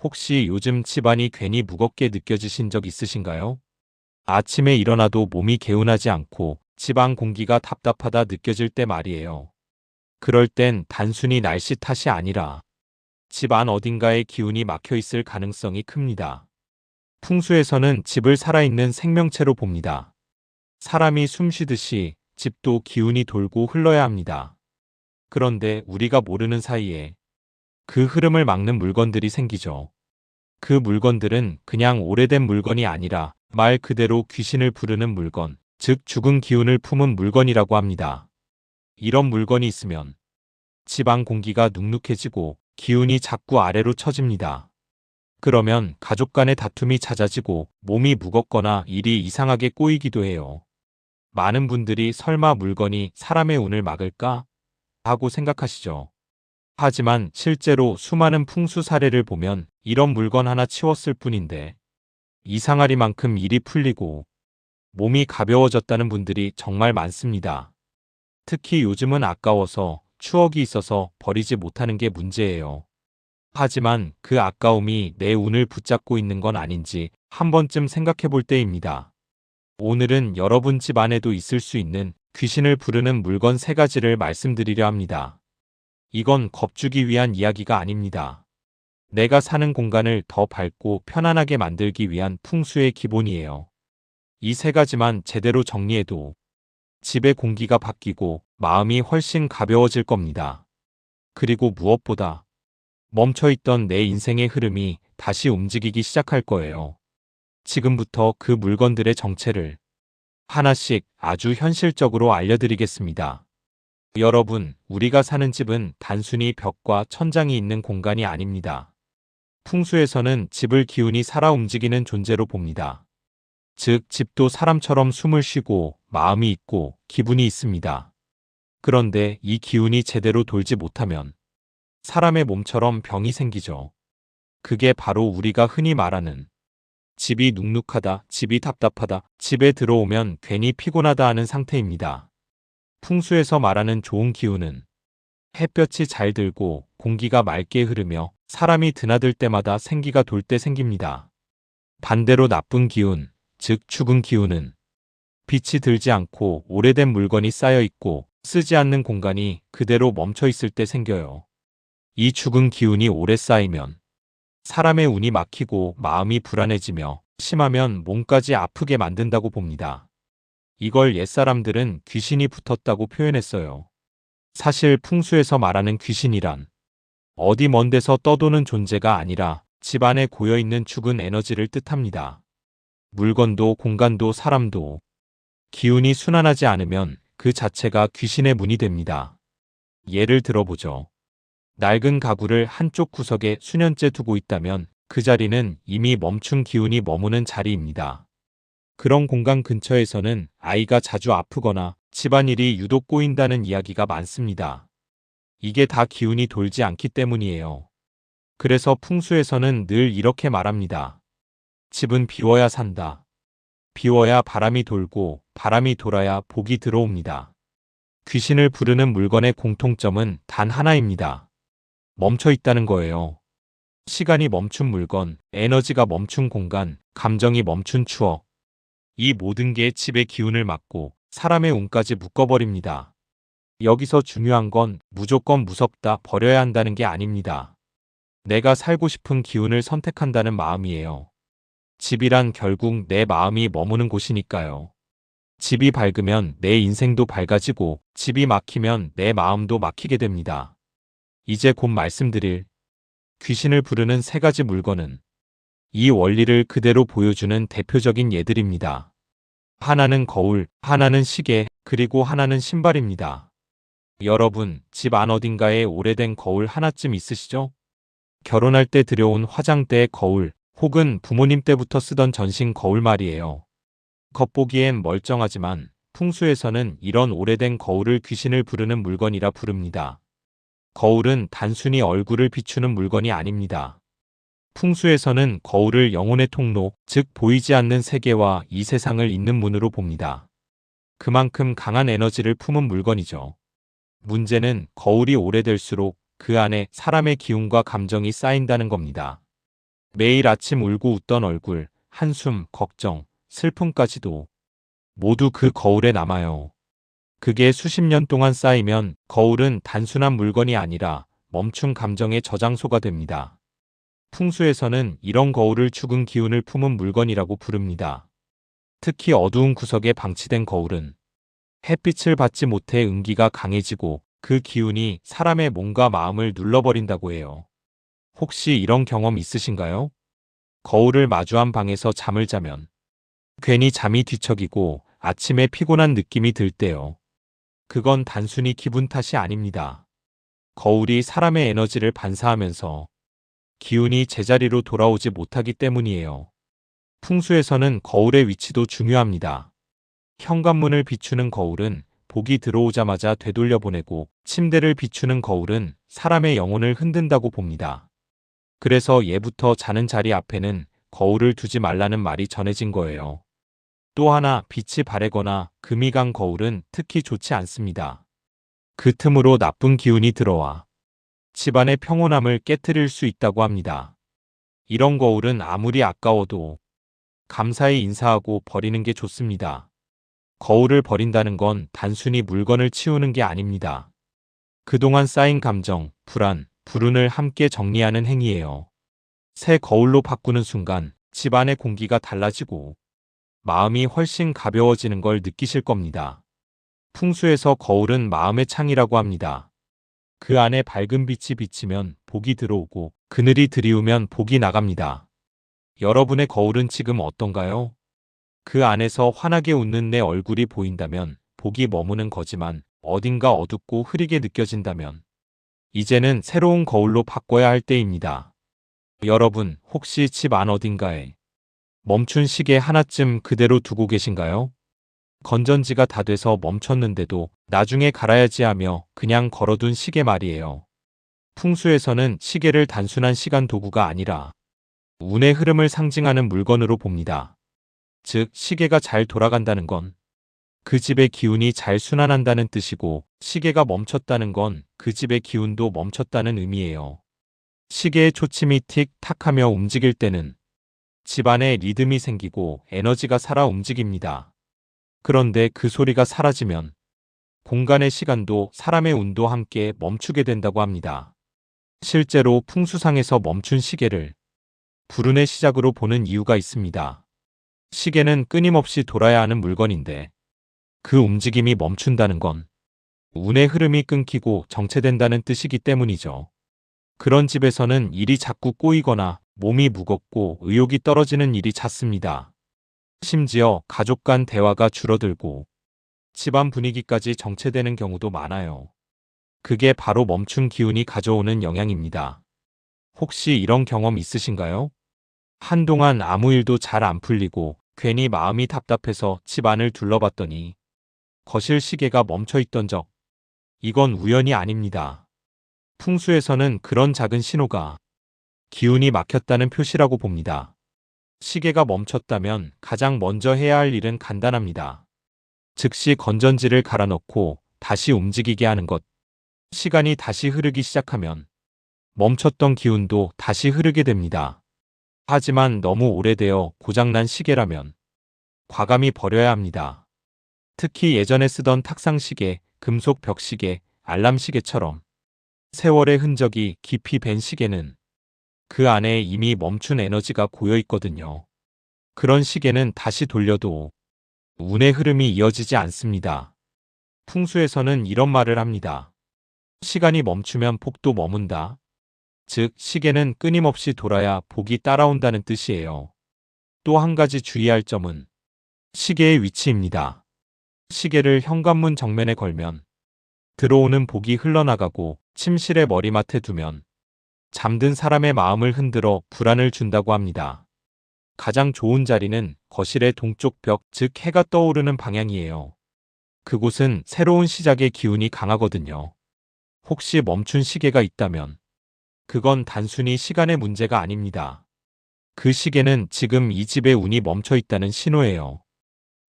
혹시 요즘 집안이 괜히 무겁게 느껴지신 적 있으신가요? 아침에 일어나도 몸이 개운하지 않고 집안 공기가 답답하다 느껴질 때 말이에요. 그럴 땐 단순히 날씨 탓이 아니라 집 안 어딘가에 기운이 막혀 있을 가능성이 큽니다. 풍수에서는 집을 살아있는 생명체로 봅니다. 사람이 숨 쉬듯이 집도 기운이 돌고 흘러야 합니다. 그런데 우리가 모르는 사이에 그 흐름을 막는 물건들이 생기죠. 그 물건들은 그냥 오래된 물건이 아니라 말 그대로 귀신을 부르는 물건, 즉 죽은 기운을 품은 물건이라고 합니다. 이런 물건이 있으면 집안 공기가 눅눅해지고 기운이 자꾸 아래로 처집니다. 그러면 가족 간의 다툼이 잦아지고 몸이 무겁거나 일이 이상하게 꼬이기도 해요. 많은 분들이 설마 물건이 사람의 운을 막을까? 하고 생각하시죠. 하지만 실제로 수많은 풍수 사례를 보면 이런 물건 하나 치웠을 뿐인데 이상하리만큼 일이 풀리고 몸이 가벼워졌다는 분들이 정말 많습니다. 특히 요즘은 아까워서 추억이 있어서 버리지 못하는 게 문제예요. 하지만 그 아까움이 내 운을 붙잡고 있는 건 아닌지 한 번쯤 생각해 볼 때입니다. 오늘은 여러분 집 안에도 있을 수 있는 귀신을 부르는 물건 3가지를 말씀드리려 합니다. 이건 겁주기 위한 이야기가 아닙니다. 내가 사는 공간을 더 밝고 편안하게 만들기 위한 풍수의 기본이에요. 이 3가지만 제대로 정리해도 집의 공기가 바뀌고 마음이 훨씬 가벼워질 겁니다. 그리고 무엇보다 멈춰있던 내 인생의 흐름이 다시 움직이기 시작할 거예요. 지금부터 그 물건들의 정체를 하나씩 아주 현실적으로 알려드리겠습니다. 여러분, 우리가 사는 집은 단순히 벽과 천장이 있는 공간이 아닙니다. 풍수에서는 집을 기운이 살아 움직이는 존재로 봅니다. 즉, 집도 사람처럼 숨을 쉬고 마음이 있고 기분이 있습니다. 그런데 이 기운이 제대로 돌지 못하면 사람의 몸처럼 병이 생기죠. 그게 바로 우리가 흔히 말하는 집이 눅눅하다, 집이 답답하다, 집에 들어오면 괜히 피곤하다 하는 상태입니다. 풍수에서 말하는 좋은 기운은 햇볕이 잘 들고 공기가 맑게 흐르며 사람이 드나들 때마다 생기가 돌 때 생깁니다. 반대로 나쁜 기운, 즉 죽은 기운은 빛이 들지 않고 오래된 물건이 쌓여 있고 쓰지 않는 공간이 그대로 멈춰 있을 때 생겨요. 이 죽은 기운이 오래 쌓이면 사람의 운이 막히고 마음이 불안해지며 심하면 몸까지 아프게 만든다고 봅니다. 이걸 옛사람들은 귀신이 붙었다고 표현했어요. 사실 풍수에서 말하는 귀신이란 어디 먼 데서 떠도는 존재가 아니라 집 안에 고여있는 죽은 에너지를 뜻합니다. 물건도 공간도 사람도 기운이 순환하지 않으면 그 자체가 귀신의 문이 됩니다. 예를 들어보죠. 낡은 가구를 한쪽 구석에 수년째 두고 있다면 그 자리는 이미 멈춘 기운이 머무는 자리입니다. 그런 공간 근처에서는 아이가 자주 아프거나 집안일이 유독 꼬인다는 이야기가 많습니다. 이게 다 기운이 돌지 않기 때문이에요. 그래서 풍수에서는 늘 이렇게 말합니다. 집은 비워야 산다. 비워야 바람이 돌고 바람이 돌아야 복이 들어옵니다. 귀신을 부르는 물건의 공통점은 단 하나입니다. 멈춰 있다는 거예요. 시간이 멈춘 물건, 에너지가 멈춘 공간, 감정이 멈춘 추억. 이 모든 게 집의 기운을 막고 사람의 운까지 묶어버립니다. 여기서 중요한 건 무조건 무섭다, 버려야 한다는 게 아닙니다. 내가 살고 싶은 기운을 선택한다는 마음이에요. 집이란 결국 내 마음이 머무는 곳이니까요. 집이 밝으면 내 인생도 밝아지고 집이 막히면 내 마음도 막히게 됩니다. 이제 곧 말씀드릴 귀신을 부르는 3가지 물건은 이 원리를 그대로 보여주는 대표적인 예들입니다. 하나는 거울, 하나는 시계, 그리고 하나는 신발입니다. 여러분, 집 안 어딘가에 오래된 거울 하나쯤 있으시죠? 결혼할 때 들여온 화장대의 거울, 혹은 부모님 때부터 쓰던 전신 거울 말이에요. 겉보기엔 멀쩡하지만 풍수에서는 이런 오래된 거울을 귀신을 부르는 물건이라 부릅니다. 거울은 단순히 얼굴을 비추는 물건이 아닙니다. 풍수에서는 거울을 영혼의 통로, 즉 보이지 않는 세계와 이 세상을 잇는 문으로 봅니다. 그만큼 강한 에너지를 품은 물건이죠. 문제는 거울이 오래될수록 그 안에 사람의 기운과 감정이 쌓인다는 겁니다. 매일 아침 울고 웃던 얼굴, 한숨, 걱정, 슬픔까지도 모두 그 거울에 남아요. 그게 수십 년 동안 쌓이면 거울은 단순한 물건이 아니라 멈춘 감정의 저장소가 됩니다. 풍수에서는 이런 거울을 죽은 기운을 품은 물건이라고 부릅니다. 특히 어두운 구석에 방치된 거울은 햇빛을 받지 못해 음기가 강해지고 그 기운이 사람의 몸과 마음을 눌러버린다고 해요. 혹시 이런 경험 있으신가요? 거울을 마주한 방에서 잠을 자면 괜히 잠이 뒤척이고 아침에 피곤한 느낌이 들 때요. 그건 단순히 기분 탓이 아닙니다. 거울이 사람의 에너지를 반사하면서 기운이 제자리로 돌아오지 못하기 때문이에요. 풍수에서는 거울의 위치도 중요합니다. 현관문을 비추는 거울은 복이 들어오자마자 되돌려 보내고 침대를 비추는 거울은 사람의 영혼을 흔든다고 봅니다. 그래서 예부터 자는 자리 앞에는 거울을 두지 말라는 말이 전해진 거예요. 또 하나 빛이 바래거나 금이 간 거울은 특히 좋지 않습니다. 그 틈으로 나쁜 기운이 들어와 집안의 평온함을 깨트릴 수 있다고 합니다. 이런 거울은 아무리 아까워도 감사히 인사하고 버리는 게 좋습니다. 거울을 버린다는 건 단순히 물건을 치우는 게 아닙니다. 그동안 쌓인 감정, 불안, 불운을 함께 정리하는 행위예요. 새 거울로 바꾸는 순간 집안의 공기가 달라지고 마음이 훨씬 가벼워지는 걸 느끼실 겁니다. 풍수에서 거울은 마음의 창이라고 합니다. 그 안에 밝은 빛이 비치면 복이 들어오고 그늘이 들이우면 복이 나갑니다. 여러분의 거울은 지금 어떤가요? 그 안에서 환하게 웃는 내 얼굴이 보인다면 복이 머무는 거지만 어딘가 어둡고 흐리게 느껴진다면 이제는 새로운 거울로 바꿔야 할 때입니다. 여러분, 혹시 집 안 어딘가에 멈춘 시계 하나쯤 그대로 두고 계신가요? 건전지가 다 돼서 멈췄는데도 나중에 갈아야지 하며 그냥 걸어둔 시계 말이에요. 풍수에서는 시계를 단순한 시간 도구가 아니라 운의 흐름을 상징하는 물건으로 봅니다. 즉, 시계가 잘 돌아간다는 건 그 집의 기운이 잘 순환한다는 뜻이고, 시계가 멈췄다는 건 그 집의 기운도 멈췄다는 의미예요. 시계의 초침이 틱탁 하며 움직일 때는 집안에 리듬이 생기고 에너지가 살아 움직입니다. 그런데 그 소리가 사라지면 공간의 시간도 사람의 운도 함께 멈추게 된다고 합니다. 실제로 풍수상에서 멈춘 시계를 불운의 시작으로 보는 이유가 있습니다. 시계는 끊임없이 돌아야 하는 물건인데 그 움직임이 멈춘다는 건 운의 흐름이 끊기고 정체된다는 뜻이기 때문이죠. 그런 집에서는 일이 자꾸 꼬이거나 몸이 무겁고 의욕이 떨어지는 일이 잦습니다. 심지어 가족 간 대화가 줄어들고 집안 분위기까지 정체되는 경우도 많아요. 그게 바로 멈춘 기운이 가져오는 영향입니다. 혹시 이런 경험 있으신가요? 한동안 아무 일도 잘 안 풀리고 괜히 마음이 답답해서 집 안을 둘러봤더니 거실 시계가 멈춰 있던 적. 이건 우연이 아닙니다. 풍수에서는 그런 작은 신호가 기운이 막혔다는 표시라고 봅니다. 시계가 멈췄다면 가장 먼저 해야 할 일은 간단합니다. 즉시 건전지를 갈아 넣고 다시 움직이게 하는 것. 시간이 다시 흐르기 시작하면 멈췄던 기운도 다시 흐르게 됩니다. 하지만 너무 오래되어 고장난 시계라면 과감히 버려야 합니다. 특히 예전에 쓰던 탁상시계, 금속 벽시계, 알람시계처럼 세월의 흔적이 깊이 밴 시계는 그 안에 이미 멈춘 에너지가 고여 있거든요. 그런 시계는 다시 돌려도 운의 흐름이 이어지지 않습니다. 풍수에서는 이런 말을 합니다. 시간이 멈추면 복도 머문다. 즉, 시계는 끊임없이 돌아야 복이 따라온다는 뜻이에요. 또 한 가지 주의할 점은 시계의 위치입니다. 시계를 현관문 정면에 걸면 들어오는 복이 흘러나가고 침실의 머리맡에 두면 잠든 사람의 마음을 흔들어 불안을 준다고 합니다. 가장 좋은 자리는 거실의 동쪽 벽, 즉 해가 떠오르는 방향이에요. 그곳은 새로운 시작의 기운이 강하거든요. 혹시 멈춘 시계가 있다면 그건 단순히 시간의 문제가 아닙니다. 그 시계는 지금 이 집의 운이 멈춰 있다는 신호예요.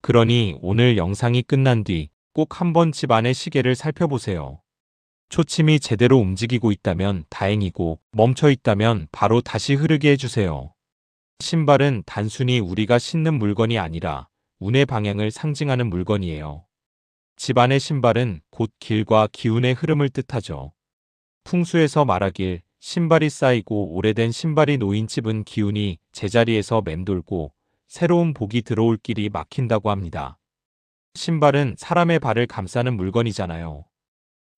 그러니 오늘 영상이 끝난 뒤 꼭 한번 집 안의 시계를 살펴보세요. 초침이 제대로 움직이고 있다면 다행이고 멈춰 있다면 바로 다시 흐르게 해주세요. 신발은 단순히 우리가 신는 물건이 아니라 운의 방향을 상징하는 물건이에요. 집안의 신발은 곧 길과 기운의 흐름을 뜻하죠. 풍수에서 말하길 신발이 쌓이고 오래된 신발이 놓인 집은 기운이 제자리에서 맴돌고 새로운 복이 들어올 길이 막힌다고 합니다. 신발은 사람의 발을 감싸는 물건이잖아요.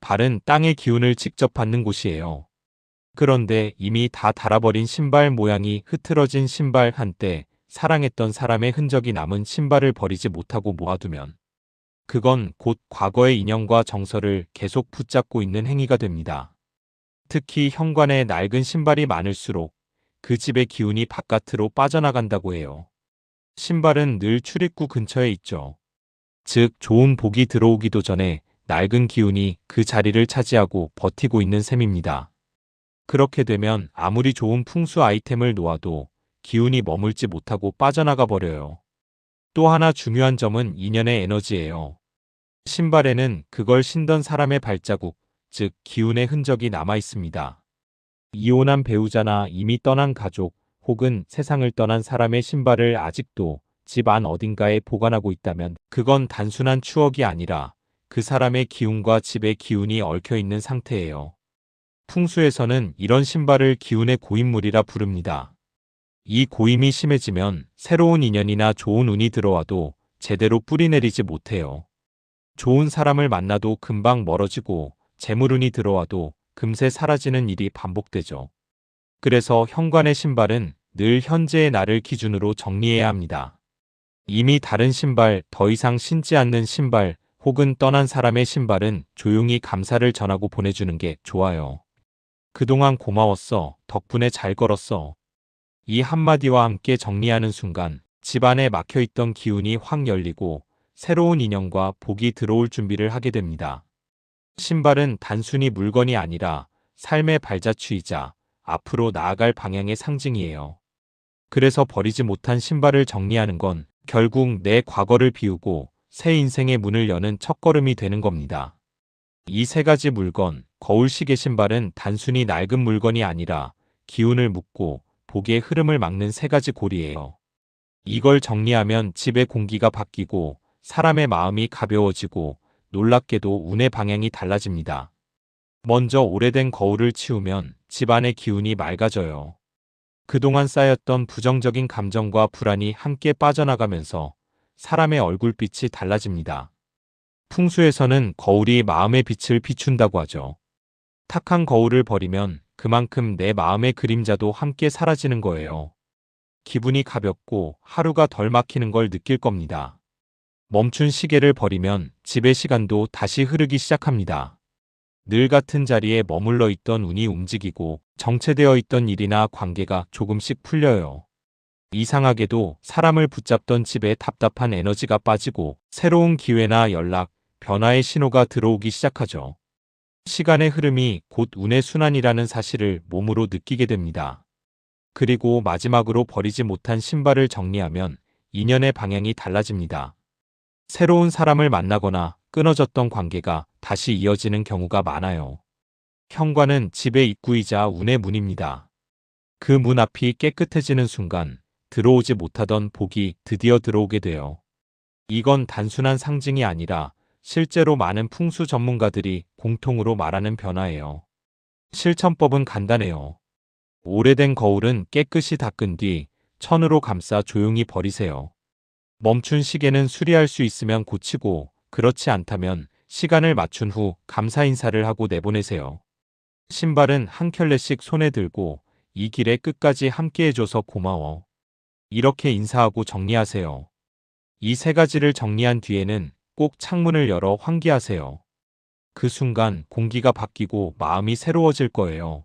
발은 땅의 기운을 직접 받는 곳이에요. 그런데 이미 다 닳아버린 신발 모양이 흐트러진 신발, 한때 사랑했던 사람의 흔적이 남은 신발을 버리지 못하고 모아두면 그건 곧 과거의 인연과 정서를 계속 붙잡고 있는 행위가 됩니다. 특히 현관에 낡은 신발이 많을수록 그 집의 기운이 바깥으로 빠져나간다고 해요. 신발은 늘 출입구 근처에 있죠. 즉 좋은 복이 들어오기도 전에 낡은 기운이 그 자리를 차지하고 버티고 있는 셈입니다. 그렇게 되면 아무리 좋은 풍수 아이템을 놓아도 기운이 머물지 못하고 빠져나가 버려요. 또 하나 중요한 점은 인연의 에너지예요. 신발에는 그걸 신던 사람의 발자국, 즉 기운의 흔적이 남아 있습니다. 이혼한 배우자나 이미 떠난 가족 혹은 세상을 떠난 사람의 신발을 아직도 집 안 어딘가에 보관하고 있다면 그건 단순한 추억이 아니라 그 사람의 기운과 집의 기운이 얽혀 있는 상태예요. 풍수에서는 이런 신발을 기운의 고인물이라 부릅니다. 이 고임이 심해지면 새로운 인연이나 좋은 운이 들어와도 제대로 뿌리내리지 못해요. 좋은 사람을 만나도 금방 멀어지고 재물운이 들어와도 금세 사라지는 일이 반복되죠. 그래서 현관의 신발은 늘 현재의 나를 기준으로 정리해야 합니다. 이미 다른 신발, 더 이상 신지 않는 신발, 혹은 떠난 사람의 신발은 조용히 감사를 전하고 보내주는 게 좋아요. 그동안 고마웠어. 덕분에 잘 걸었어. 이 한마디와 함께 정리하는 순간 집안에 막혀있던 기운이 확 열리고 새로운 인연과 복이 들어올 준비를 하게 됩니다. 신발은 단순히 물건이 아니라 삶의 발자취이자 앞으로 나아갈 방향의 상징이에요. 그래서 버리지 못한 신발을 정리하는 건 결국 내 과거를 비우고 새 인생의 문을 여는 첫걸음이 되는 겁니다. 이 세 가지 물건, 거울, 시계, 신발은 단순히 낡은 물건이 아니라 기운을 묶고 복의 흐름을 막는 세 가지 고리예요. 이걸 정리하면 집의 공기가 바뀌고 사람의 마음이 가벼워지고 놀랍게도 운의 방향이 달라집니다. 먼저 오래된 거울을 치우면 집안의 기운이 맑아져요. 그동안 쌓였던 부정적인 감정과 불안이 함께 빠져나가면서 사람의 얼굴빛이 달라집니다. 풍수에서는 거울이 마음의 빛을 비춘다고 하죠. 탁한 거울을 버리면 그만큼 내 마음의 그림자도 함께 사라지는 거예요. 기분이 가볍고 하루가 덜 막히는 걸 느낄 겁니다. 멈춘 시계를 버리면 집의 시간도 다시 흐르기 시작합니다. 늘 같은 자리에 머물러 있던 운이 움직이고 정체되어 있던 일이나 관계가 조금씩 풀려요. 이상하게도 사람을 붙잡던 집에 답답한 에너지가 빠지고 새로운 기회나 연락, 변화의 신호가 들어오기 시작하죠. 시간의 흐름이 곧 운의 순환이라는 사실을 몸으로 느끼게 됩니다. 그리고 마지막으로 버리지 못한 신발을 정리하면 인연의 방향이 달라집니다. 새로운 사람을 만나거나 끊어졌던 관계가 다시 이어지는 경우가 많아요. 현관은 집의 입구이자 운의 문입니다. 그 문 앞이 깨끗해지는 순간 들어오지 못하던 복이 드디어 들어오게 돼요. 이건 단순한 상징이 아니라 실제로 많은 풍수 전문가들이 공통으로 말하는 변화예요. 실천법은 간단해요. 오래된 거울은 깨끗이 닦은 뒤 천으로 감싸 조용히 버리세요. 멈춘 시계는 수리할 수 있으면 고치고 그렇지 않다면 시간을 맞춘 후 감사 인사를 하고 내보내세요. 신발은 한 켤레씩 손에 들고 이 길의 끝까지 함께 해줘서 고마워. 이렇게 인사하고 정리하세요. 이 세 가지를 정리한 뒤에는 꼭 창문을 열어 환기하세요. 그 순간 공기가 바뀌고 마음이 새로워질 거예요.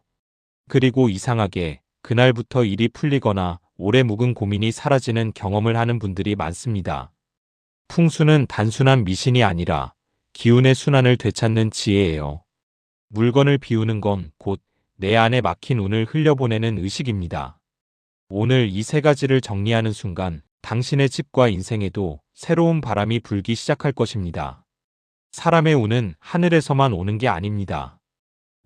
그리고 이상하게 그날부터 일이 풀리거나 오래 묵은 고민이 사라지는 경험을 하는 분들이 많습니다. 풍수는 단순한 미신이 아니라 기운의 순환을 되찾는 지혜예요. 물건을 비우는 건 곧 내 안에 막힌 운을 흘려보내는 의식입니다. 오늘 이 세 가지를 정리하는 순간 당신의 집과 인생에도 새로운 바람이 불기 시작할 것입니다. 사람의 운은 하늘에서만 오는 게 아닙니다.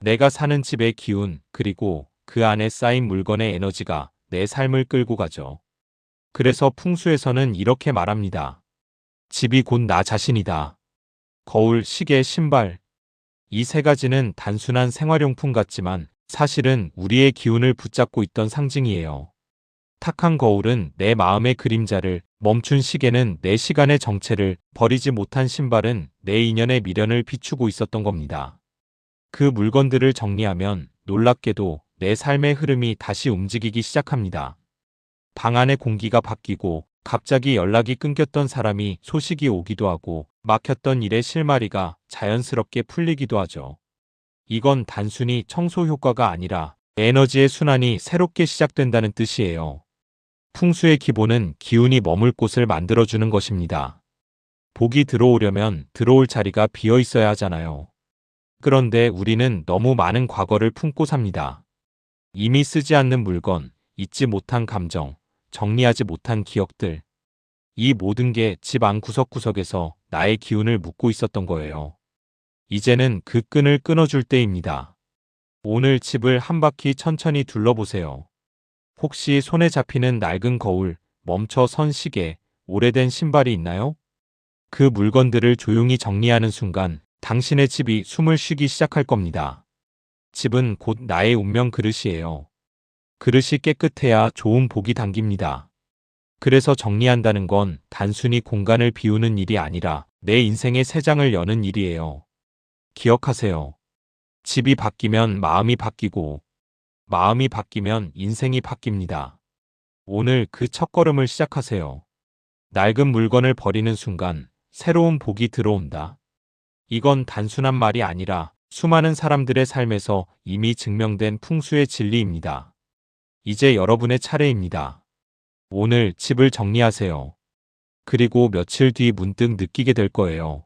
내가 사는 집의 기운, 그리고 그 안에 쌓인 물건의 에너지가 내 삶을 끌고 가죠. 그래서 풍수에서는 이렇게 말합니다. 집이 곧 나 자신이다. 거울, 시계, 신발. 이 세 가지는 단순한 생활용품 같지만 사실은 우리의 기운을 붙잡고 있던 상징이에요. 탁한 거울은 내 마음의 그림자를, 멈춘 시계는 내 시간의 정체를, 버리지 못한 신발은 내 인연의 미련을 비추고 있었던 겁니다. 그 물건들을 정리하면 놀랍게도 내 삶의 흐름이 다시 움직이기 시작합니다. 방 안의 공기가 바뀌고 갑자기 연락이 끊겼던 사람이 소식이 오기도 하고 막혔던 일의 실마리가 자연스럽게 풀리기도 하죠. 이건 단순히 청소 효과가 아니라 에너지의 순환이 새롭게 시작된다는 뜻이에요. 풍수의 기본은 기운이 머물 곳을 만들어주는 것입니다. 복이 들어오려면 들어올 자리가 비어 있어야 하잖아요. 그런데 우리는 너무 많은 과거를 품고 삽니다. 이미 쓰지 않는 물건, 잊지 못한 감정, 정리하지 못한 기억들. 이 모든 게 집 안 구석구석에서 나의 기운을 묶고 있었던 거예요. 이제는 그 끈을 끊어줄 때입니다. 오늘 집을 한 바퀴 천천히 둘러보세요. 혹시 손에 잡히는 낡은 거울, 멈춰 선 시계, 오래된 신발이 있나요? 그 물건들을 조용히 정리하는 순간 당신의 집이 숨을 쉬기 시작할 겁니다. 집은 곧 나의 운명 그릇이에요. 그릇이 깨끗해야 좋은 복이 담깁니다. 그래서 정리한다는 건 단순히 공간을 비우는 일이 아니라 내 인생의 새 장을 여는 일이에요. 기억하세요. 집이 바뀌면 마음이 바뀌고, 마음이 바뀌면 인생이 바뀝니다. 오늘 그 첫걸음을 시작하세요. 낡은 물건을 버리는 순간 새로운 복이 들어온다. 이건 단순한 말이 아니라 수많은 사람들의 삶에서 이미 증명된 풍수의 진리입니다. 이제 여러분의 차례입니다. 오늘 집을 정리하세요. 그리고 며칠 뒤 문득 느끼게 될 거예요.